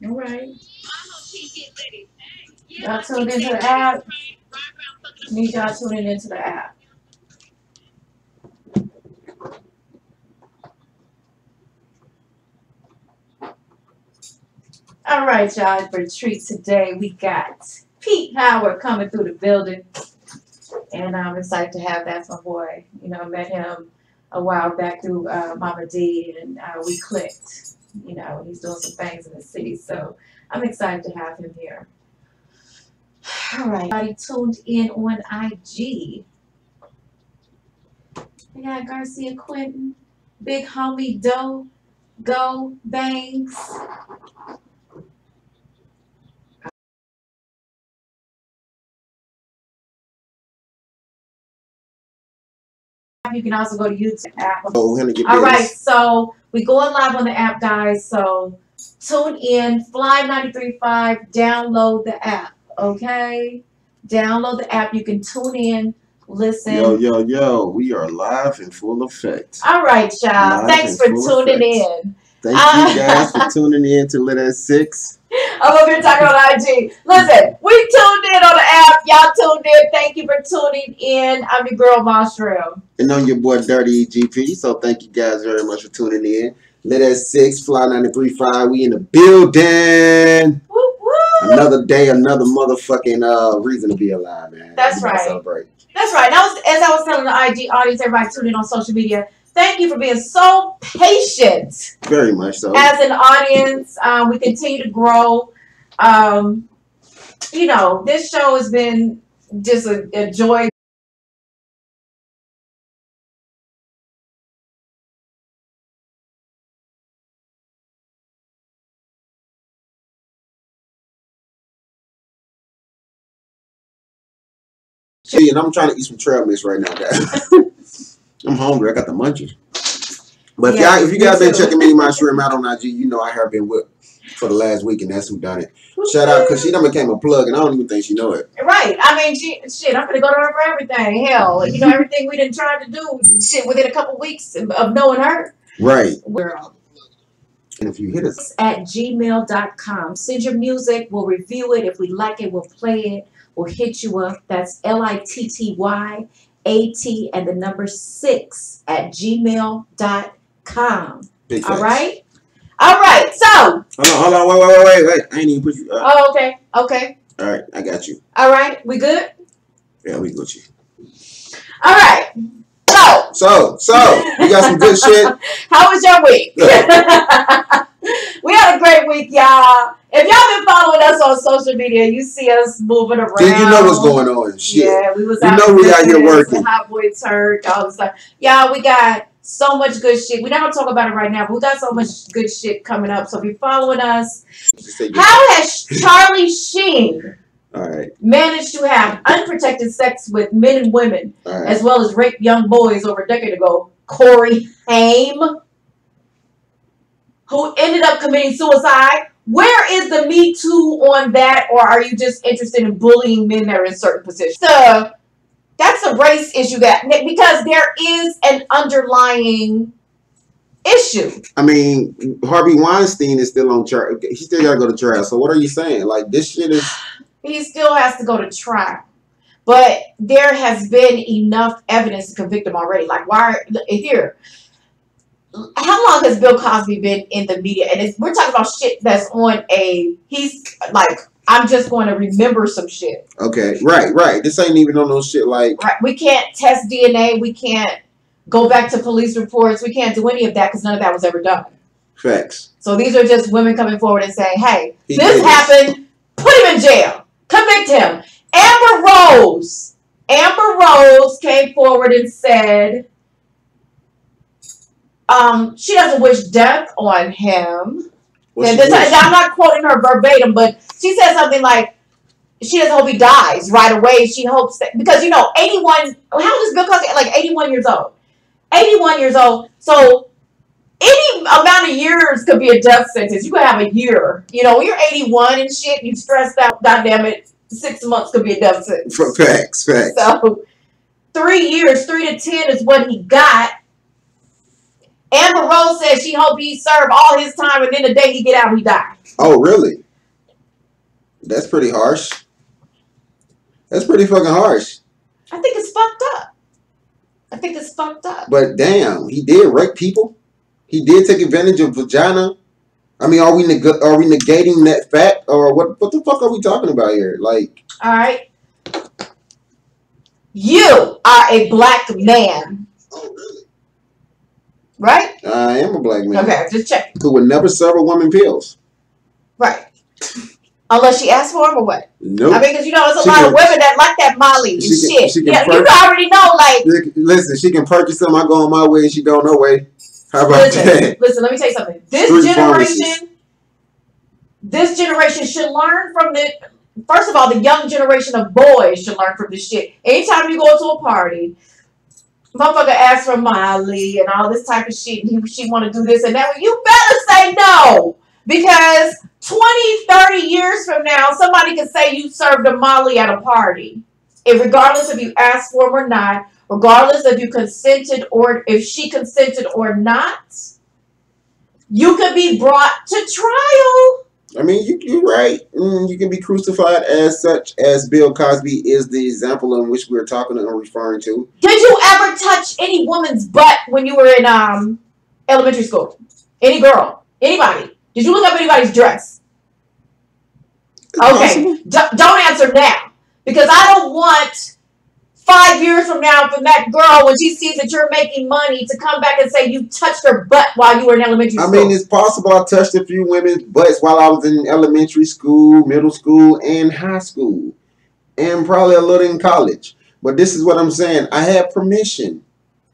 All right. Y'all tuned into the app. Need y'all tuning into the app. All right, y'all. For the treat today, we got Pete Howard coming through the building. And I'm excited to have that's my boy. You know, I met him a while back through Mama D, and we clicked. You know, he's doing some things in the city, so I'm excited to have him here. All right, everybody tuned in on IG. We got Garcia Quentin, Big Homie Doe, Go Bangs. You can also go to YouTube app. Oh, we're gonna get all right, so we going live on the app, guys. So tune in, Fly 93.5. Download the app, okay? Download the app. You can tune in, listen. Yo, we are live in full effect. All right, y'all. Thanks for tuning in. Thank you guys for tuning in to Lit at 6. I'm over here talking on IG. Listen, we tuned in on the app. Y'all tuned in. Thank you for tuning in. I'm your girl, Mushroom. And I'm your boy, Dirty GP. So thank you guys very much for tuning in. Lit at 6, Fly 93.5. We in the building. Woo, woo. Another day, another motherfucking reason to be alive, man. That's right. Celebrate. That's right. As I was telling the IG audience, everybody tuning in on social media, thank you for being so patient. Very much so. As an audience, we continue to grow. You know, this show has been just a joy. Hey, and I'm trying to eat some trail mix right now, guys. I'm hungry. I got the munchies. But if you guys been checking Minnie My Shrimp out on IG, you know I have been whipped for the last week, and that's who done it. Shout out, because she done became a plug, and I don't even think she know it. Right. I mean, shit, I'm going to go to her for everything. Hell, you know, everything we done tried to do, shit, within a couple weeks of knowing her. Right. Girl. And if you hit us at gmail.com, send your music. We'll review it. If we like it, we'll play it. We'll hit you up. That's LITTYAT and the number 6 at gmail.com. All right? All right. So. Hold on. Wait. I ain't even put you up. Oh, okay. Okay. All right. I got you. All right. We good? Yeah, we got you. All right. So, you got some good shit. How was your week? We had a great week, y'all. If y'all been following us on social media, you see us moving around. Then you know what's going on. Shit. Yeah, we was out. You know we out here working. Hot Boy Turk, all this stuff. Y'all, we got so much good shit. We're not gonna talk about it right now, but we got so much good shit coming up. So if you're following us, how has Charlie Sheen managed to have unprotected sex with men and women, as well as rape young boys over a decade ago? Corey Haim, who ended up committing suicide. Where is the Me Too on that, or are you just interested in bullying men that are in certain positions? That's a race issue, because there is an underlying issue. I mean, Harvey Weinstein is still on trial. He still got to go to trial. So what are you saying? Like, this shit is... He still has to go to trial. But there has been enough evidence to convict him already. Like, how long has Bill Cosby been in the media? And we're talking about shit that's on he's like, I'm just going to remember some shit. Okay, right. This ain't even on no shit like... Right. We can't test DNA. We can't go back to police reports. We can't do any of that because none of that was ever done. Facts. So these are just women coming forward and saying, hey, this happened. Put him in jail. Convict him. Amber Rose came forward and said she doesn't wish death on him. I'm not quoting her verbatim, but she said something like she doesn't hope he dies right away. She hopes that, because, 81, how old is Bill Cosby? Like 81 years old. 81 years old. So any amount of years could be a death sentence. You could have a year. When you're 81 and shit, you stressed out, goddamn it, 6 months could be a death sentence. Facts. So 3 years, 3 to 10 is what he got. Amber Rose said she hope he served all his time and then the day he get out, he died. Oh, really? That's pretty harsh. That's pretty fucking harsh. I think it's fucked up. I think it's fucked up. But damn, he did rape people. He did take advantage of vagina. I mean, are we negating that fact, or what the fuck are we talking about here? Like, all right, you are a black man. Oh, really? Right? I am a black man. Okay, just checking. Who would never serve a woman pills. Right. Unless she asked for them or what? Nope. I mean, because there's a lot of women that like that Molly and shit. Yeah, you already know, like. Listen, she can purchase them. I go on my way and she go no way. How about that? Listen, let me tell you something. This generation should learn from the. First of all, the young generation of boys should learn from this shit. Anytime you go to a party, motherfucker asks for Molly and all this type of shit, and she want to do this and that. You better say no, because 20, 30 years from now, somebody can say you served a Molly at a party, and regardless if you asked for them or not. Regardless if you consented or if she consented or not, you could be brought to trial. I mean, you're right. You can be crucified as such, as Bill Cosby is the example in which we're talking and referring to. Did you ever touch any woman's butt when you were in elementary school? Any girl? Anybody? Did you look up anybody's dress? Okay. Don't answer now. Because I don't want 5 years from now, from that girl, when she sees that you're making money, to come back and say you touched her butt while you were in elementary school. I mean, it's possible I touched a few women's butts while I was in elementary school, middle school, and high school. And probably a little in college. But this is what I'm saying. I had permission.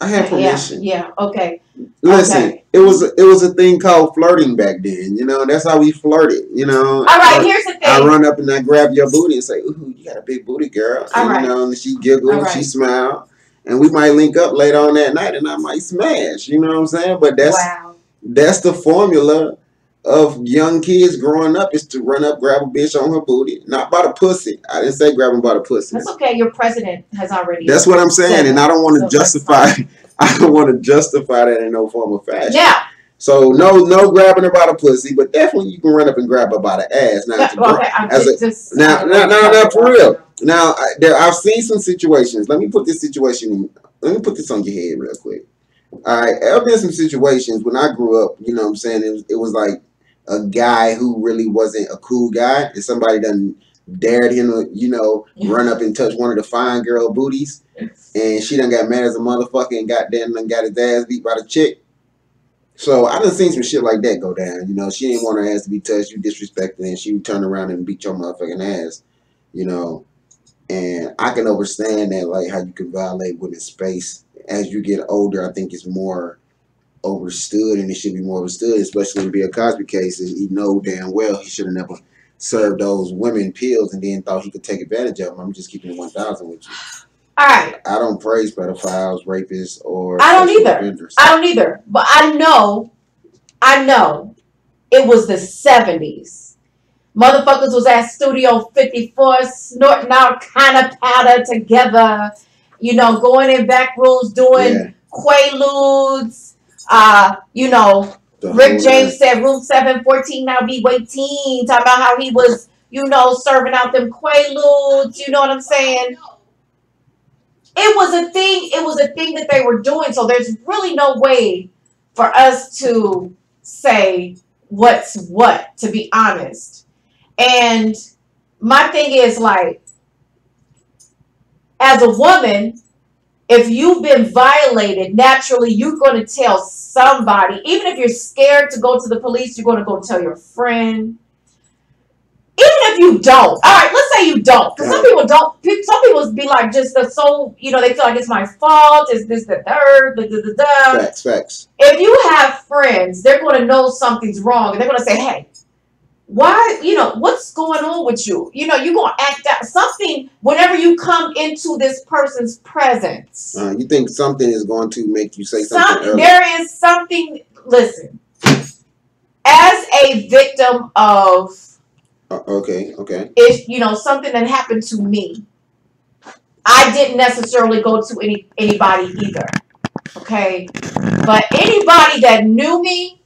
Yeah, okay. Listen, okay. It was a thing called flirting back then. That's how we flirted. All right, here's the thing. I run up and I grab your booty and say, "Ooh, you got a big booty, girl." All right. And she giggle and she smile, and we might link up later on that night, and I might smash. You know what I'm saying? But that's the formula of young kids growing up, is to run up, grab a bitch on her booty, not by the pussy. I didn't say grab them by the pussy. That's okay. Your president has already. That's what I'm saying, and I don't want to justify. I don't want to justify that in no form of fashion. Yeah. So no grabbing her by the pussy, but definitely you can run up and grab her by the ass. Now, for real. Now I've seen some situations. Let me put this on your head real quick. All right, there have been some situations when I grew up. You know what I'm saying? It was like a guy who really wasn't a cool guy, and somebody done dared him to, run up and touch one of the fine girl booties. And she done got mad as a motherfucker and got his ass beat by the chick. So I done seen some shit like that go down. She didn't want her ass to be touched. You disrespected her, and she would turn around and beat your motherfucking ass. And I can understand that, like, how you can violate women's space. As you get older, I think it's more overstood, and it should be more understood, especially in Bill Cosby cases. He know damn well he should have never served those women pills and then thought he could take advantage of them. I'm just keeping it 1,000 with you. All right. I don't praise pedophiles, rapists, or I don't either. But I know it was the 70s. Motherfuckers was at Studio 54 snorting out kind of powder together, going in back rooms doing quaaludes. Rick James said room 714 now be waiting. Talking about how he was, serving out them quaaludes. You know what I'm saying? It was a thing. It was a thing that they were doing. So there's really no way for us to say what's what, to be honest. And my thing is, like, as a woman, if you've been violated, naturally you're going to tell somebody. Even if you're scared to go to the police, you're going to go tell your friend. Even if you don't. All right, let's say you don't. Because some people don't. Some people be like, just they feel like it's my fault. It's this, the third, Facts. If you have friends, they're going to know something's wrong. And they're going to say, hey, why, what's going on with you? You're going to act out something whenever you come into this person's presence. You think something is going to make you say something early. There is something, listen, as a victim of... Okay. It's, something that happened to me. I didn't necessarily go to anybody either. Okay? But anybody that knew me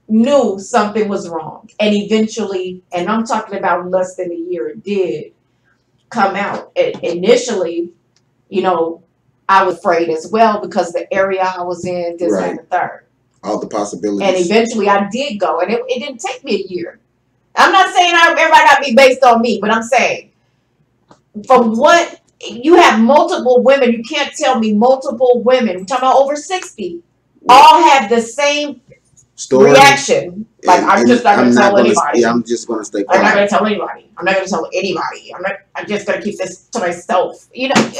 knew something was wrong. And eventually, and I'm talking about less than a year, it did come out. Initially, you know, I was afraid as well because the area I was in, this and the third. All the possibilities. And eventually I did go. And it didn't take me a year. I'm not saying everybody got to be based on me, but I'm saying from what you have multiple women, you can't tell me multiple women, we're talking about over 60, all have the same reaction. Like, I'm just not going to tell anybody. Yeah, I'm just going to stay quiet. I'm not going to tell anybody. I'm not going to tell anybody. I'm just going to keep this to myself. You know,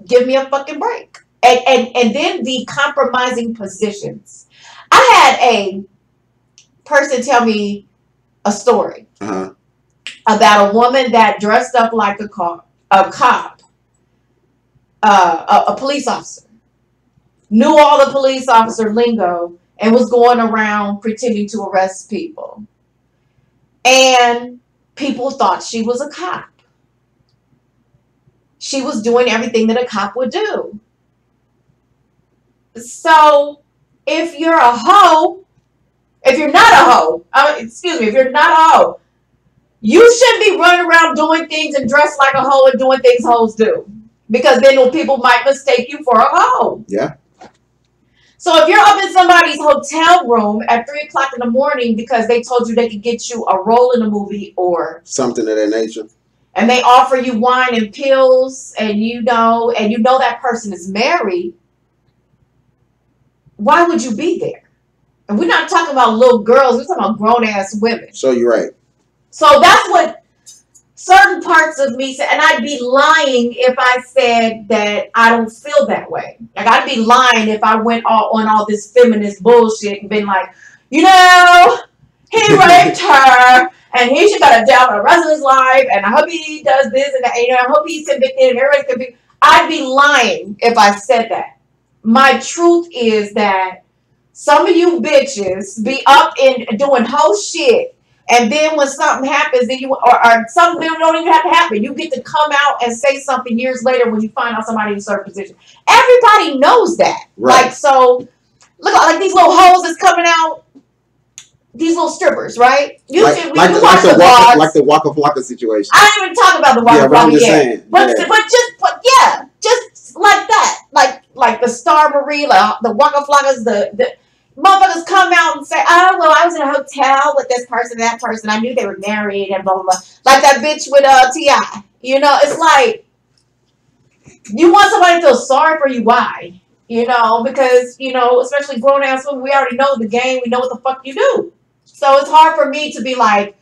give me a fucking break. And then the compromising positions. I had a person tell me a story about a woman that dressed up like a cop, a police officer, knew all the police officer lingo, and was going around pretending to arrest people. And people thought she was a cop. She was doing everything that a cop would do. So if you're a hoe, if you're not a hoe, excuse me, if you're not a hoe, you shouldn't be running around doing things and dressed like a hoe and doing things hoes do. Because then people might mistake you for a hoe. Yeah. So if you're up in somebody's hotel room at 3 o'clock in the morning because they told you they could get you a role in a movie or something of that nature, and they offer you wine and pills, and you know that person is married, why would you be there? And we're not talking about little girls, we're talking about grown-ass women. So you're right. So that's what certain parts of me said, and I'd be lying if I said that I don't feel that way. Like, I'd be lying if I went on all this feminist bullshit and been like, you know, he raped her, and he should go to jail for the rest of his life, and I hope he does this, and that, you know, I hope he's convicted, and everybody's convicted. I'd be lying if I said that. My truth is that some of you bitches be up and doing whole shit, and then when something happens, then or something don't even have to happen. You get to come out and say something years later when you find out somebody in a certain position. Everybody knows that. Right. Like, so, look, like these little hoes that's coming out, these little strippers, right? You watch the vlogs. Like the Waka Flocka situation. I didn't even talk about the Waka Flocka yet. But just like that. Like the Star Marie, like the Waka Flockas, the motherfuckers come out and say, oh, well, I was in a hotel with this person, that person. I knew they were married and blah, blah, blah. Like that bitch with T.I. You know, it's like, you want somebody to feel sorry for you. Why? You know, because, you know, especially grown-ass women, we already know the game. We know what the fuck you do. So it's hard for me to be like,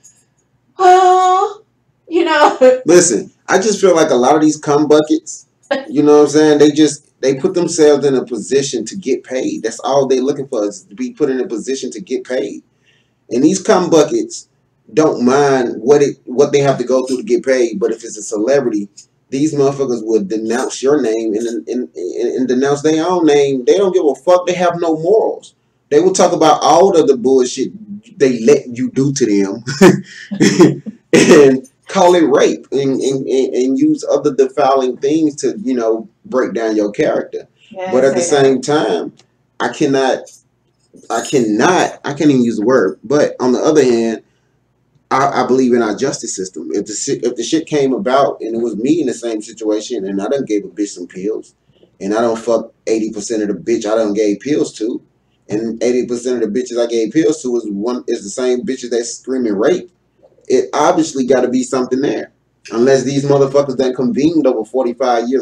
oh, you know. Listen, I just feel like a lot of these cum buckets, you know what I'm saying? They put themselves in a position to get paid. That's all they're looking for, is to be put in a position to get paid. And these cum buckets don't mind what they have to go through to get paid. But if it's a celebrity, these motherfuckers will denounce your name and denounce their own name. They don't give a fuck. They have no morals. They will talk about all of the bullshit they let you do to them and call it rape and use other defiling things to, you know, break down your character. Yeah, but at the same time, I can't even use the word, but on the other hand, I believe in our justice system. If the shit came about and it was me in the same situation and I done gave a bitch some pills and I don't fuck 80% of the bitch I done gave pills to, and 80% of the bitches I gave pills to is the same bitches that's screaming rape, it obviously got to be something there. Unless these motherfuckers that convened over 45 years